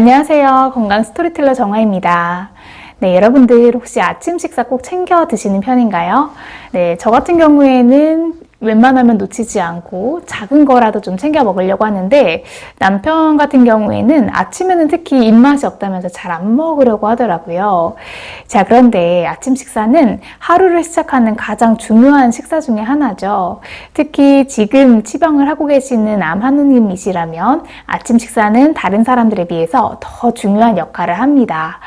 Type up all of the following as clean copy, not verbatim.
안녕하세요. 건강 스토리텔러 정화입니다. 네, 여러분들 혹시 아침 식사 꼭 챙겨 드시는 편인가요? 네, 저 같은 경우에는 웬만하면 놓치지 않고 작은 거라도 좀 챙겨 먹으려고 하는데, 남편 같은 경우에는 아침에는 특히 입맛이 없다면서 잘 안 먹으려고 하더라고요. 자, 그런데 아침 식사는 하루를 시작하는 가장 중요한 식사 중에 하나죠. 특히 지금 치병을 하고 계시는 암 환우님이시라면 아침 식사는 다른 사람들에 비해서 더 중요한 역할을 합니다.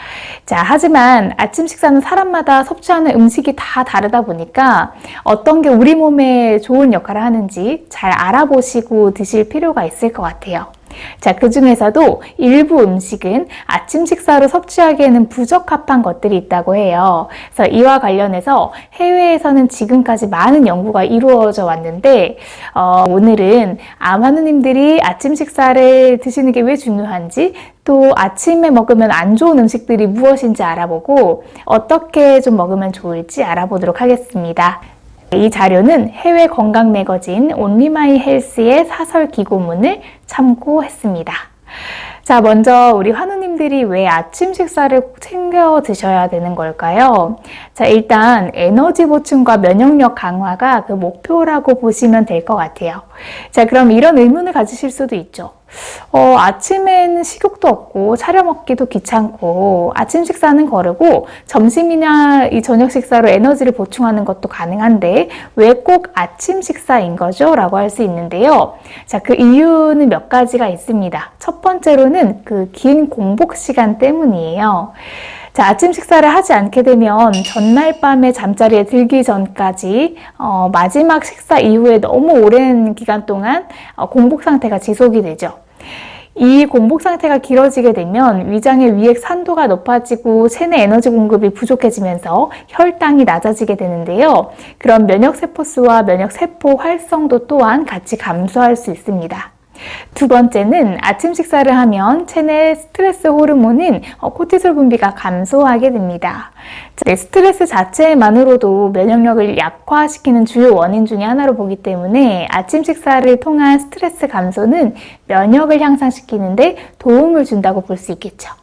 자, 하지만 아침 식사는 사람마다 섭취하는 음식이 다 다르다 보니까 어떤 게 우리 몸에 좋은 역할을 하는지 잘 알아보시고 드실 필요가 있을 것 같아요. 자, 그 중에서도 일부 음식은 아침 식사로 섭취하기에는 부적합한 것들이 있다고 해요. 그래서 이와 관련해서 해외에서는 지금까지 많은 연구가 이루어져 왔는데, 오늘은 암 환우님들이 아침 식사를 드시는 게 왜 중요한지, 또 아침에 먹으면 안 좋은 음식들이 무엇인지 알아보고 어떻게 좀 먹으면 좋을지 알아보도록 하겠습니다. 이 자료는 해외 건강 매거진 Only My Health의 사설 기고문을 참고했습니다. 자, 먼저 우리 환우님들이 왜 아침 식사를 꼭 챙겨 드셔야 되는 걸까요? 자, 일단 에너지 보충과 면역력 강화가 그 목표라고 보시면 될 것 같아요. 자, 그럼 이런 의문을 가지실 수도 있죠. 아침엔 식욕도 없고 차려 먹기도 귀찮고 아침 식사는 거르고 점심이나 이 저녁 식사로 에너지를 보충하는 것도 가능한데 왜 꼭 아침 식사인 거죠? 라고 할 수 있는데요. 자, 그 이유는 몇 가지가 있습니다. 첫 번째로는 그 긴 공복 시간 때문이에요. 자, 아침 식사를 하지 않게 되면 전날 밤에 잠자리에 들기 전까지 마지막 식사 이후에 너무 오랜 기간 동안 공복 상태가 지속이 되죠. 이 공복 상태가 길어지게 되면 위장의 위액 산도가 높아지고 체내 에너지 공급이 부족해지면서 혈당이 낮아지게 되는데요. 그런 면역세포 수와 면역세포 활성도 또한 같이 감소할 수 있습니다. 두 번째는 아침 식사를 하면 체내 스트레스 호르몬인 코티솔 분비가 감소하게 됩니다. 스트레스 자체만으로도 면역력을 약화시키는 주요 원인 중에 하나로 보기 때문에 아침 식사를 통한 스트레스 감소는 면역을 향상시키는데 도움을 준다고 볼 수 있겠죠.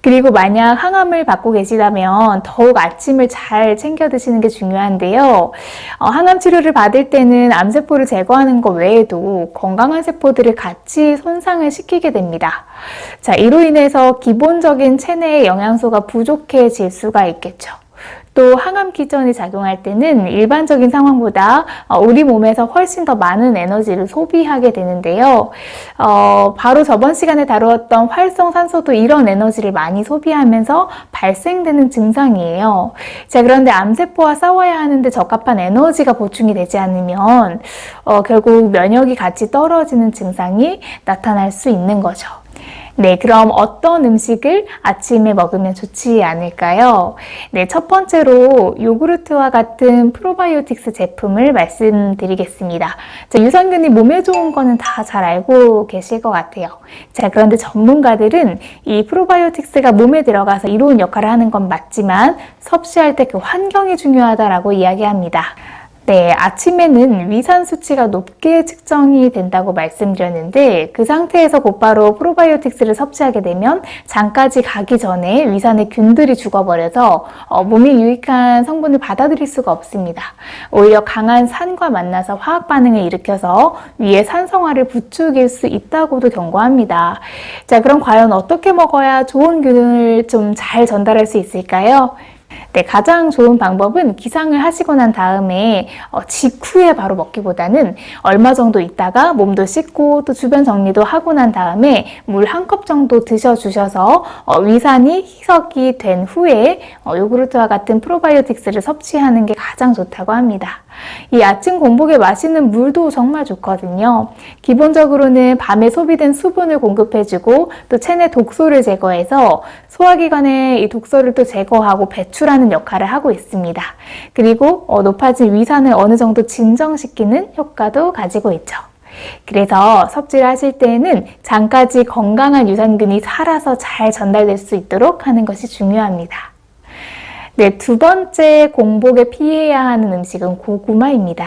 그리고 만약 항암을 받고 계시다면 더욱 아침을 잘 챙겨 드시는 게 중요한데요. 항암 치료를 받을 때는 암세포를 제거하는 것 외에도 건강한 세포들을 같이 손상을 시키게 됩니다. 자, 이로 인해서 기본적인 체내의 영양소가 부족해질 수가 있겠죠. 또 항암 기전이 작용할 때는 일반적인 상황보다 우리 몸에서 훨씬 더 많은 에너지를 소비하게 되는데요. 바로 저번 시간에 다루었던 활성산소도 이런 에너지를 많이 소비하면서 발생되는 증상이에요. 자, 그런데 암세포와 싸워야 하는데 적합한 에너지가 보충이 되지 않으면 결국 면역이 같이 떨어지는 증상이 나타날 수 있는 거죠. 네, 그럼 어떤 음식을 아침에 먹으면 좋지 않을까요? 네, 첫 번째로 요구르트와 같은 프로바이오틱스 제품을 말씀드리겠습니다. 자, 유산균이 몸에 좋은 거는 다 잘 알고 계실 것 같아요. 자, 그런데 전문가들은 이 프로바이오틱스가 몸에 들어가서 이로운 역할을 하는 건 맞지만 섭취할 때 그 환경이 중요하다라고 이야기합니다. 네, 아침에는 위산 수치가 높게 측정이 된다고 말씀드렸는데 그 상태에서 곧바로 프로바이오틱스를 섭취하게 되면 장까지 가기 전에 위산의 균들이 죽어버려서 몸에 유익한 성분을 받아들일 수가 없습니다. 오히려 강한 산과 만나서 화학 반응을 일으켜서 위에 산성화를 부추길 수 있다고도 경고합니다. 자, 그럼 과연 어떻게 먹어야 좋은 균을 좀 잘 전달할 수 있을까요? 네, 가장 좋은 방법은 기상을 하시고 난 다음에 직후에 바로 먹기보다는 얼마 정도 있다가 몸도 씻고 또 주변 정리도 하고 난 다음에 물 한 컵 정도 드셔주셔서 위산이 희석이 된 후에 요구르트와 같은 프로바이오틱스를 섭취하는 게 가장 좋다고 합니다. 이 아침 공복에 마시는 물도 정말 좋거든요. 기본적으로는 밤에 소비된 수분을 공급해주고 또 체내 독소를 제거해서 소화기관의 이 독소를 또 제거하고 배출하는 역할을 하고 있습니다. 그리고 높아진 위산을 어느 정도 진정시키는 효과도 가지고 있죠. 그래서 섭취를 하실 때에는 장까지 건강한 유산균이 살아서 잘 전달될 수 있도록 하는 것이 중요합니다. 네, 두 번째 공복에 피해야 하는 음식은 고구마입니다.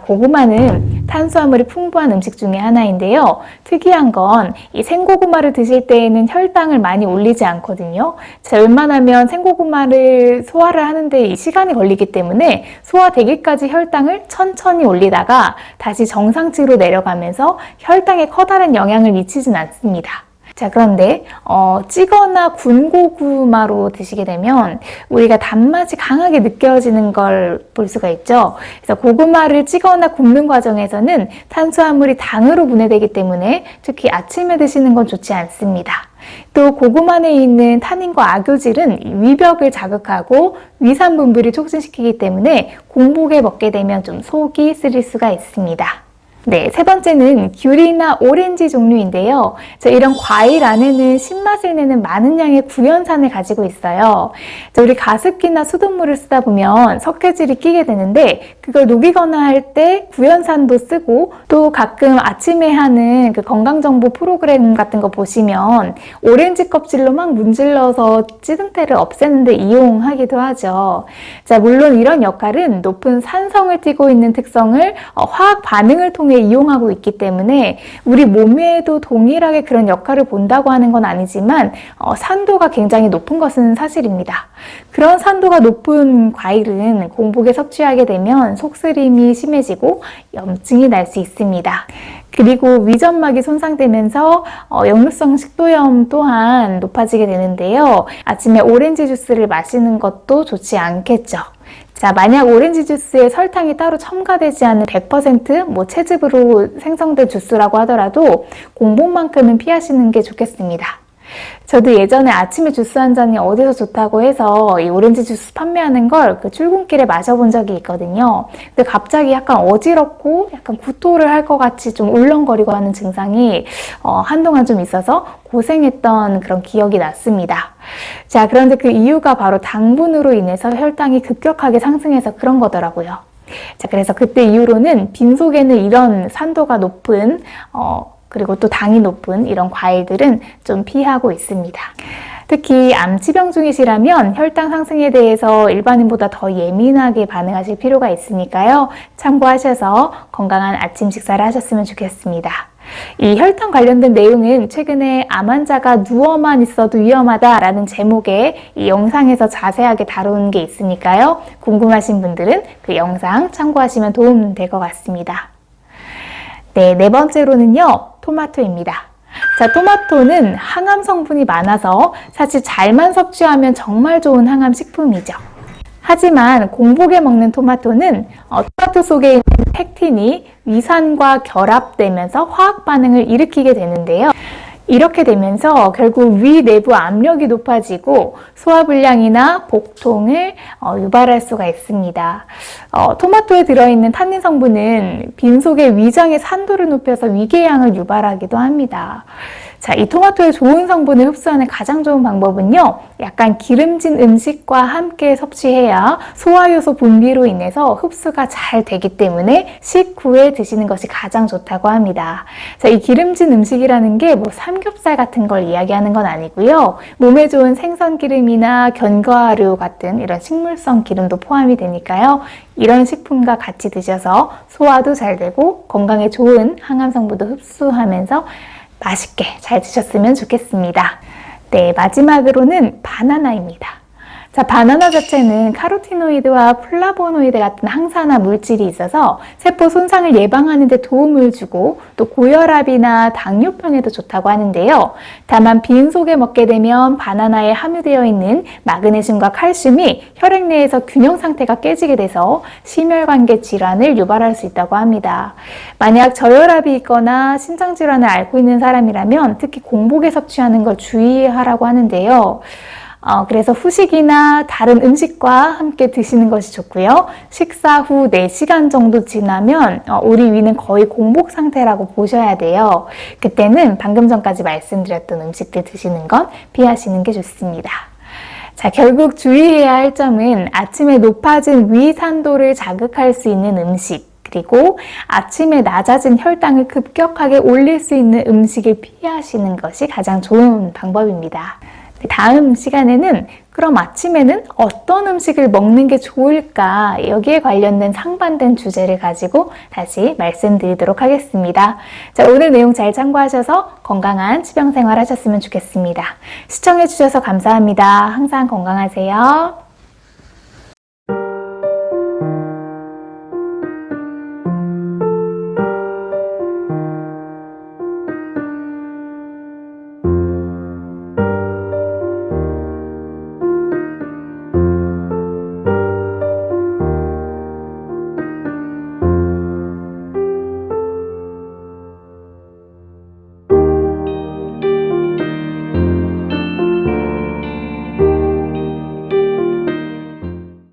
고구마는 탄수화물이 풍부한 음식 중에 하나인데요. 특이한 건 이 생고구마를 드실 때에는 혈당을 많이 올리지 않거든요. 웬만하면 생고구마를 소화를 하는데 시간이 걸리기 때문에 소화되기까지 혈당을 천천히 올리다가 다시 정상치로 내려가면서 혈당에 커다란 영향을 미치진 않습니다. 자, 그런데 찌거나 군 고구마로 드시게 되면 우리가 단맛이 강하게 느껴지는 걸 볼 수가 있죠. 그래서 고구마를 찌거나 굽는 과정에서는 탄수화물이 당으로 분해되기 때문에 특히 아침에 드시는 건 좋지 않습니다. 또 고구마 내에 있는 타닌과 아교질은 위벽을 자극하고 위산 분비를 촉진시키기 때문에 공복에 먹게 되면 좀 속이 쓰릴 수가 있습니다. 네, 세 번째는 귤이나 오렌지 종류인데요. 이런 과일 안에는 신맛을 내는 많은 양의 구연산을 가지고 있어요. 우리 가습기나 수돗물을 쓰다 보면 석회질이 끼게 되는데 그걸 녹이거나 할 때 구연산도 쓰고 또 가끔 아침에 하는 그 건강정보 프로그램 같은 거 보시면 오렌지 껍질로 막 문질러서 찌든테를 없애는 데 이용하기도 하죠. 자, 물론 이런 역할은 높은 산성을 띠고 있는 특성을 화학 반응을 통해 이용하고 있기 때문에 우리 몸에도 동일하게 그런 역할을 본다고 하는 건 아니지만 산도가 굉장히 높은 것은 사실입니다. 그런 산도가 높은 과일은 공복에 섭취하게 되면 속쓰림이 심해지고 염증이 날 수 있습니다. 그리고 위점막이 손상되면서 역류성 식도염 또한 높아지게 되는데요. 아침에 오렌지 주스를 마시는 것도 좋지 않겠죠. 자, 만약 오렌지 주스에 설탕이 따로 첨가되지 않은 100% 채즙으로 생성된 주스라고 하더라도 공복만큼은 피하시는 게 좋겠습니다. 저도 예전에 아침에 주스 한 잔이 어디서 좋다고 해서 이 오렌지 주스 판매하는 걸 그 출근길에 마셔본 적이 있거든요. 근데 갑자기 약간 어지럽고 약간 구토를 할 것 같이 좀 울렁거리고 하는 증상이 한동안 좀 있어서 고생했던 그런 기억이 났습니다. 자, 그런데 그 이유가 바로 당분으로 인해서 혈당이 급격하게 상승해서 그런 거더라고요. 자, 그래서 그때 이후로는 빈속에는 이런 산도가 높은 그리고 또 당이 높은 이런 과일들은 좀 피하고 있습니다. 특히 암치병 중이시라면 혈당 상승에 대해서 일반인보다 더 예민하게 반응하실 필요가 있으니까요. 참고하셔서 건강한 아침 식사를 하셨으면 좋겠습니다. 이 혈당 관련된 내용은 최근에 암 환자가 누워만 있어도 위험하다라는 제목의 이 영상에서 자세하게 다룬 게 있으니까요. 궁금하신 분들은 그 영상 참고하시면 도움 될 것 같습니다. 네, 네 번째로는요, 토마토입니다. 자, 토마토는 항암 성분이 많아서 사실 잘만 섭취하면 정말 좋은 항암 식품이죠. 하지만 공복에 먹는 토마토는 토마토 속에 있는 펙틴이 위산과 결합되면서 화학 반응을 일으키게 되는데요. 이렇게 되면서 결국 위 내부 압력이 높아지고 소화불량이나 복통을 유발할 수가 있습니다. 토마토에 들어있는 탄닌 성분은 빈속의 위장의 산도를 높여서 위궤양을 유발하기도 합니다. 자, 이 토마토의 좋은 성분을 흡수하는 가장 좋은 방법은요, 약간 기름진 음식과 함께 섭취해야 소화효소 분비로 인해서 흡수가 잘 되기 때문에 식후에 드시는 것이 가장 좋다고 합니다. 자, 이 기름진 음식이라는 게 삼겹살 같은 걸 이야기하는 건 아니고요. 몸에 좋은 생선기름이나 견과류 같은 이런 식물성 기름도 포함이 되니까요. 이런 식품과 같이 드셔서 소화도 잘 되고 건강에 좋은 항암 성분도 흡수하면서 맛있게 잘 드셨으면 좋겠습니다. 네, 마지막으로는 바나나입니다. 자, 바나나 자체는 카로티노이드와 플라보노이드 같은 항산화 물질이 있어서 세포 손상을 예방하는 데 도움을 주고 또 고혈압이나 당뇨병에도 좋다고 하는데요. 다만 빈속에 먹게 되면 바나나에 함유되어 있는 마그네슘과 칼슘이 혈액 내에서 균형 상태가 깨지게 돼서 심혈관계 질환을 유발할 수 있다고 합니다. 만약 저혈압이 있거나 심장질환을 앓고 있는 사람이라면 특히 공복에 섭취하는 걸 주의하라고 하는데요. 그래서 후식이나 다른 음식과 함께 드시는 것이 좋고요. 식사 후 4시간 정도 지나면 우리 위는 거의 공복 상태라고 보셔야 돼요. 그때는 방금 전까지 말씀드렸던 음식들 드시는 건 피하시는 게 좋습니다. 자, 결국 주의해야 할 점은 아침에 높아진 위 산도를 자극할 수 있는 음식, 그리고 아침에 낮아진 혈당을 급격하게 올릴 수 있는 음식을 피하시는 것이 가장 좋은 방법입니다. 다음 시간에는 그럼 아침에는 어떤 음식을 먹는 게 좋을까? 여기에 관련된 상반된 주제를 가지고 다시 말씀드리도록 하겠습니다. 자, 오늘 내용 잘 참고하셔서 건강한 취병생활 하셨으면 좋겠습니다. 시청해주셔서 감사합니다. 항상 건강하세요.